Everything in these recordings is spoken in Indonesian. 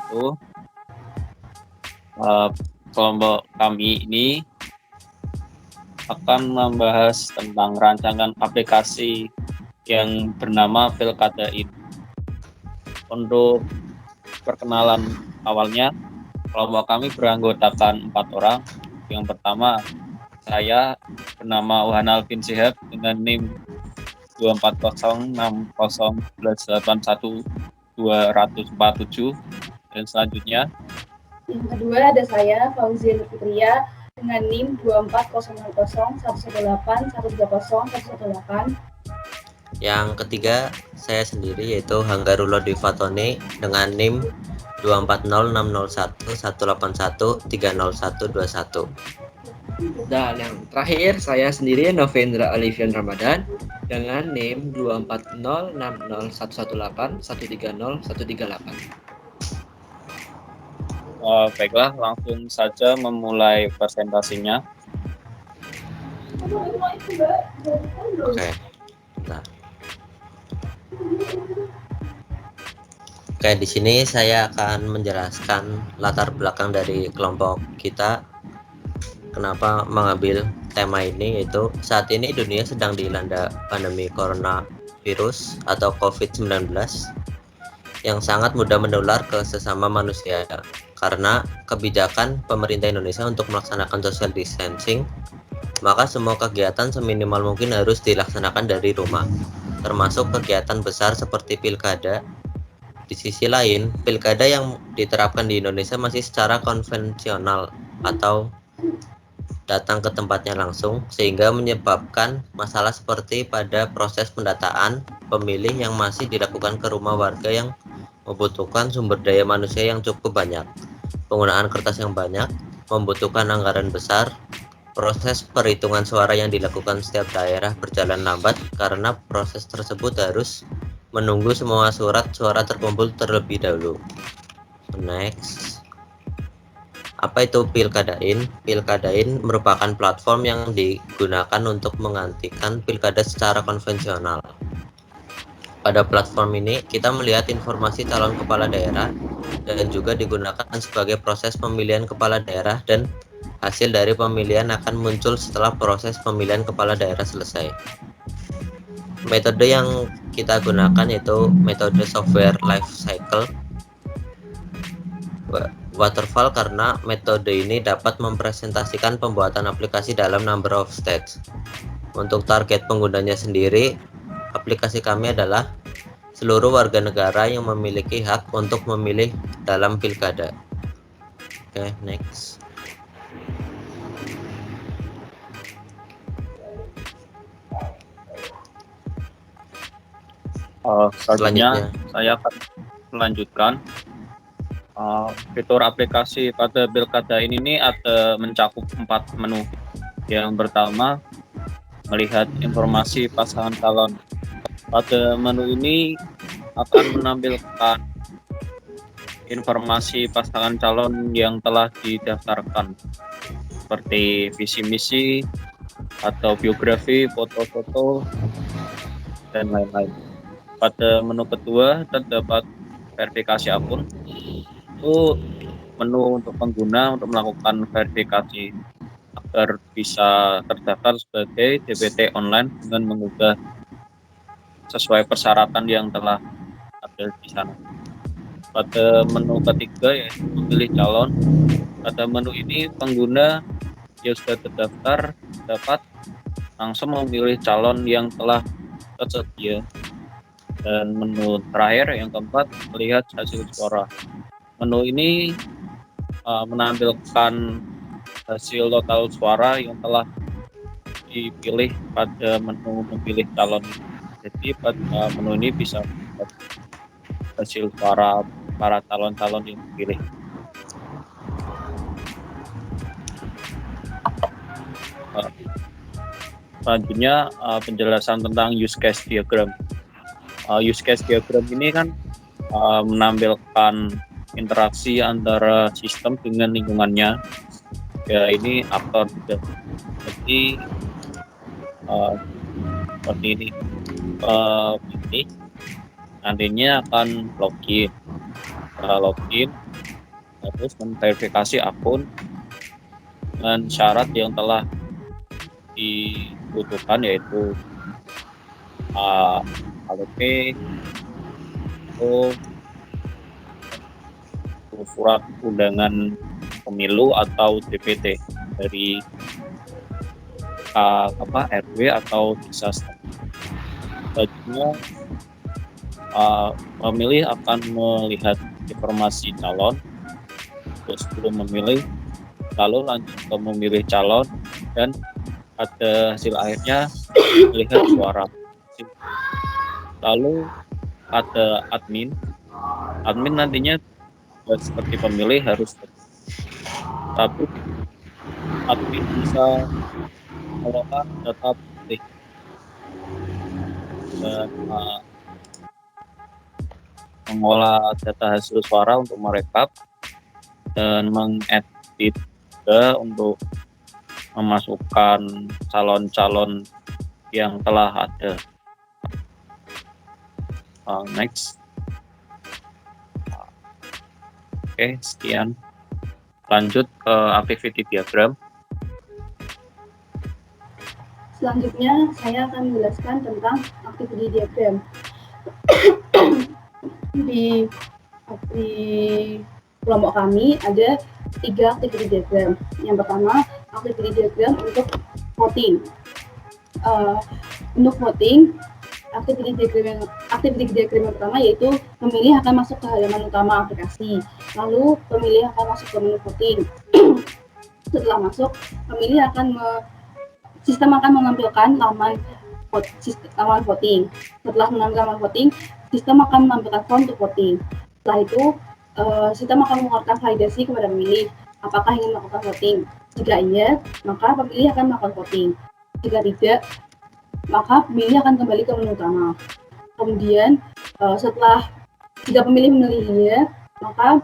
wabarakatuh. Eh, Kelompok kami ini akan membahas tentang rancangan aplikasi yang bernama Pilkada ini. Untuk perkenalan awalnya, kelompok kami beranggotakan 4 orang. Yang pertama, saya bernama Uhan Alvin Sihab dengan NIM 240601181 dan selanjutnya Yang kedua ada saya, Fauzia Fitria, dengan NIM 2400118130118. Yang ketiga, saya sendiri yaitu Hanggarulo Divatone dengan NIM 24060118130121. Dan yang terakhir, saya sendiri Novendra Alifian Ramadan dengan NIM 240601118130138. Baiklah, langsung saja memulai presentasinya. Oke. Nah. Oke, di sini saya akan menjelaskan latar belakang dari kelompok kita. Kenapa mengambil tema ini, yaitu saat ini dunia sedang dilanda pandemi coronavirus atau COVID-19 yang sangat mudah menular ke sesama manusia karena kebijakan pemerintah Indonesia untuk melaksanakan social distancing. Maka semua kegiatan seminimal mungkin harus dilaksanakan dari rumah, termasuk kegiatan besar seperti pilkada. Di sisi lain, pilkada yang diterapkan di Indonesia masih secara konvensional atau datang ke tempatnya langsung, sehingga menyebabkan masalah seperti pada proses pendataan pemilih yang masih dilakukan ke rumah warga yang membutuhkan sumber daya manusia yang cukup banyak, penggunaan kertas yang banyak, membutuhkan anggaran besar. Proses perhitungan suara yang dilakukan setiap daerah berjalan lambat karena proses tersebut harus menunggu semua surat suara terkumpul terlebih dahulu. Next. Apa itu Pilkadain? Pilkadain merupakan platform yang digunakan untuk menggantikan pilkada secara konvensional. Pada platform ini, kita melihat informasi calon kepala daerah dan juga digunakan sebagai proses pemilihan kepala daerah, dan hasil dari pemilihan akan muncul setelah proses pemilihan kepala daerah selesai. Metode yang kita gunakan yaitu metode software life cycle waterfall, karena metode ini dapat mempresentasikan pembuatan aplikasi dalam number of steps. Untuk target penggunanya sendiri, aplikasi kami adalah seluruh warga negara yang memiliki hak untuk memilih dalam pilkada. Oke, next. Selanjutnya saya akan melanjutkan. Fitur aplikasi pada Pilkada ini ada mencakup 4 menu. Yang pertama, melihat informasi pasangan calon. Pada menu ini akan menampilkan informasi pasangan calon yang telah didaftarkan, seperti visi misi atau biografi, foto-foto, dan lain-lain. Pada menu kedua terdapat verifikasi akun. Itu menu untuk pengguna untuk melakukan verifikasi agar bisa terdaftar sebagai DPT online dengan mengunggah sesuai persyaratan yang telah ada di sana. Pada menu ketiga yaitu memilih calon. Pada menu ini pengguna yang sudah terdaftar dapat langsung memilih calon yang telah tersedia. Dan menu terakhir yang keempat, melihat hasil suara. Menu ini menampilkan hasil total suara yang telah dipilih pada menu memilih calon. Jadi pada menu ini bisa melihat hasil suara para calon-calon yang dipilih. Selanjutnya penjelasan tentang use case diagram. Use case diagram ini kan menampilkan interaksi antara sistem dengan lingkungannya. Ya, ini aktor juga. Jadi seperti ini. Ini nantinya akan login. Setelah login, harus memverifikasi akun dengan syarat yang telah dibutuhkan, yaitu KTP, itu surat undangan pemilu atau DPT dari RW atau desa setempat. Selanjutnya pemilih akan melihat informasi calon. Terus sebelum memilih, lalu lanjut ke memilih calon, dan pada hasil akhirnya melihat suara. Lalu ada admin nantinya seperti pemilih harus, tapi admin bisa mengelola data pemilih dan mengolah data hasil suara untuk merekap dan mengedit juga untuk memasukkan calon-calon yang telah ada. Next. Oke, sekian. Lanjut ke activity diagram. Selanjutnya saya akan menjelaskan tentang activity diagram. di kelompok kami ada 3 activity diagram. Yang pertama, activity diagram untuk voting. Untuk voting, activity diagram yang pertama yaitu pemilih akan masuk ke halaman utama aplikasi, lalu pemilih akan masuk ke menu voting. Setelah masuk, pemilih sistem akan menampilkan laman voting. Setelah menampilkan laman voting, sistem akan menampilkan form untuk voting. Setelah itu, sistem akan mengeluarkan validasi kepada pemilih apakah ingin melakukan voting. Jika iya, maka pemilih akan melakukan voting. Jika tidak, maka pemilih akan kembali ke menu utama. Kemudian jika pemilih memilih iya, maka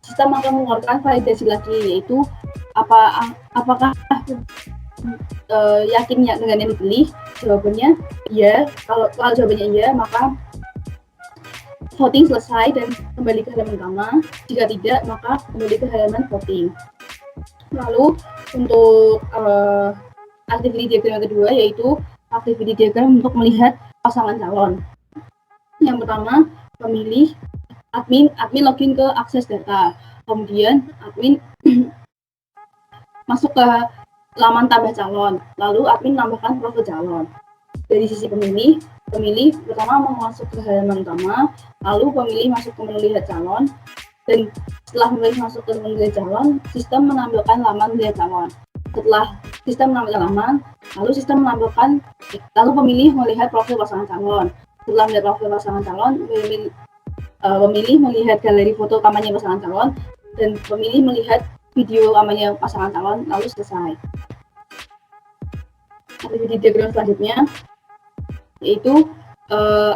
sistem akan mengeluarkan validasi lagi, yaitu apakah yakin dengan yang dipilih. Jawabannya iya. Kalau jawabannya iya, maka voting selesai dan kembali ke halaman utama. Jika tidak, maka kembali ke halaman voting. Lalu untuk activity diagram yang kedua yaitu activity diagram untuk melihat pasangan calon. Yang pertama, pemilih admin login ke akses data. Kemudian admin masuk ke laman tambah calon. Lalu admin menambahkan profil calon. Dari sisi pemilih pertama mau masuk ke halaman utama, lalu pemilih masuk ke menu lihat calon, dan setelah pemilih masuk ke menu lihat calon, sistem menampilkan laman lihat calon. Setelah sistem menampilkan laman, lalu pemilih melihat profil pasangan calon. Setelah melihat profil pasangan calon, pemilih melihat galeri foto kampanye pasangan calon, dan pemilih melihat video kampanye pasangan calon, lalu selesai. Activity diagram selanjutnya yaitu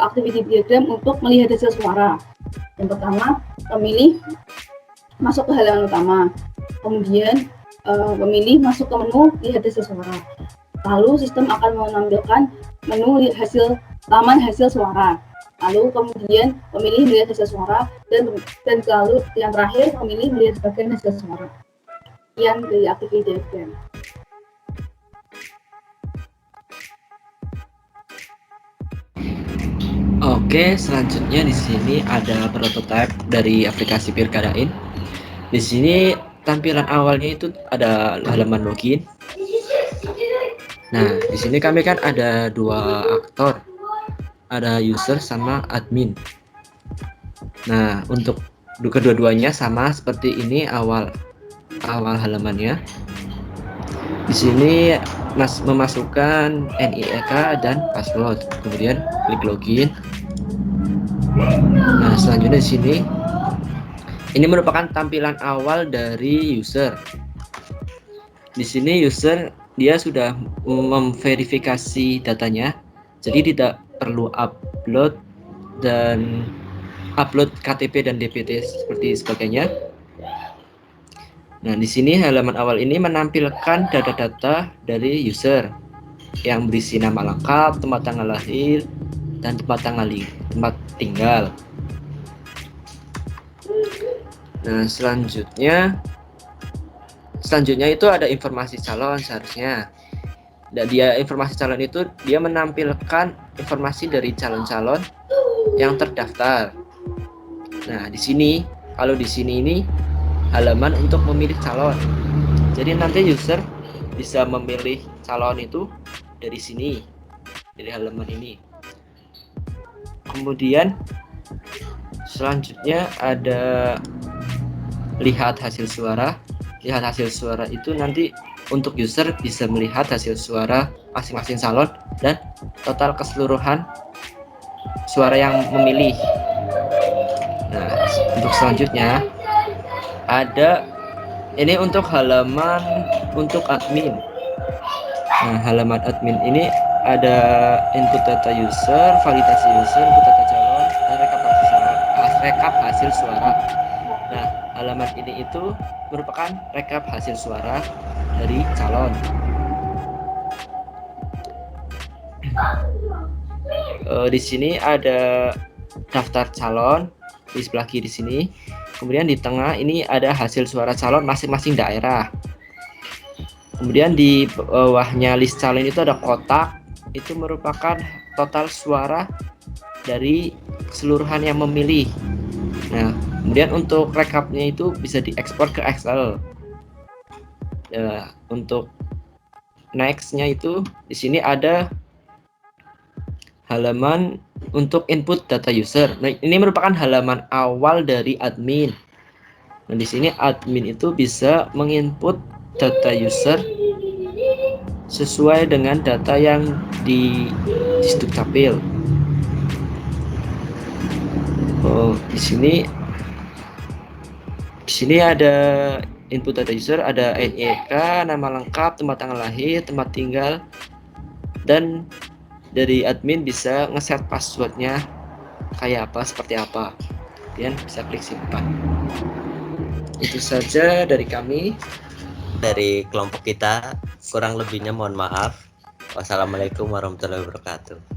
activity diagram untuk melihat hasil suara. Yang pertama, pemilih masuk ke halaman utama. Kemudian pemilih masuk ke menu lihat hasil suara. Lalu sistem akan menampilkan menu laman hasil suara. Lalu kemudian pemilih melihat hasil suara dan lalu yang terakhir pemilih melihat bagian hasil suara. Sekian dari activity diagram. Oke, selanjutnya di sini ada prototipe dari aplikasi Pirkadain. Di sini tampilan awalnya itu ada halaman login. Nah, di sini kami kan ada 2 aktor, ada user sama admin. Nah, untuk kedua-duanya sama seperti ini awal halamannya. Di sini memasukkan NIK dan password, kemudian klik login. Nah, selanjutnya di sini ini merupakan tampilan awal dari user. Di sini user dia sudah memverifikasi datanya, jadi tidak perlu upload KTP dan DPT seperti sebagainya. Nah, di sini halaman awal ini menampilkan data-data dari user yang berisi nama lengkap, tempat tanggal lahir, dan tempat tinggal. Nah, selanjutnya itu ada informasi calon seharusnya. Dan informasi calon itu dia menampilkan informasi dari calon-calon yang terdaftar. Nah, di sini ini halaman untuk memilih calon. Jadi nanti user bisa memilih calon itu dari sini, dari halaman ini. Kemudian selanjutnya ada lihat hasil suara. Lihat hasil suara itu nanti untuk user bisa melihat hasil suara masing-masing calon dan total keseluruhan suara yang memilih. Nah, untuk selanjutnya ada ini untuk halaman untuk admin. Nah, halaman admin ini ada input data user, validasi user, input data calon, dan rekap hasil suara. Nah, halaman ini itu merupakan rekap hasil suara dari calon. Di sini ada daftar calon di sebelah kiri sini. Kemudian di tengah ini ada hasil suara calon masing-masing daerah. Kemudian di bawahnya list calon itu ada kotak, itu merupakan total suara dari keseluruhan yang memilih. Nah, kemudian untuk rekapnya itu bisa diekspor ke Excel. Untuk nextnya itu di sini ada halaman untuk input data user. Nah, ini merupakan halaman awal dari admin. Nah, di sini admin itu bisa menginput data user sesuai dengan data yang di Dukcapil. Di sini ada input data user, ada NIK, nama lengkap, tempat tanggal lahir, tempat tinggal, dan dari admin bisa ngeset passwordnya kayak apa, seperti apa. Kemudian bisa klik simpan. Itu saja dari kami. Dari kelompok kita, kurang lebihnya mohon maaf. Wassalamualaikum warahmatullahi wabarakatuh.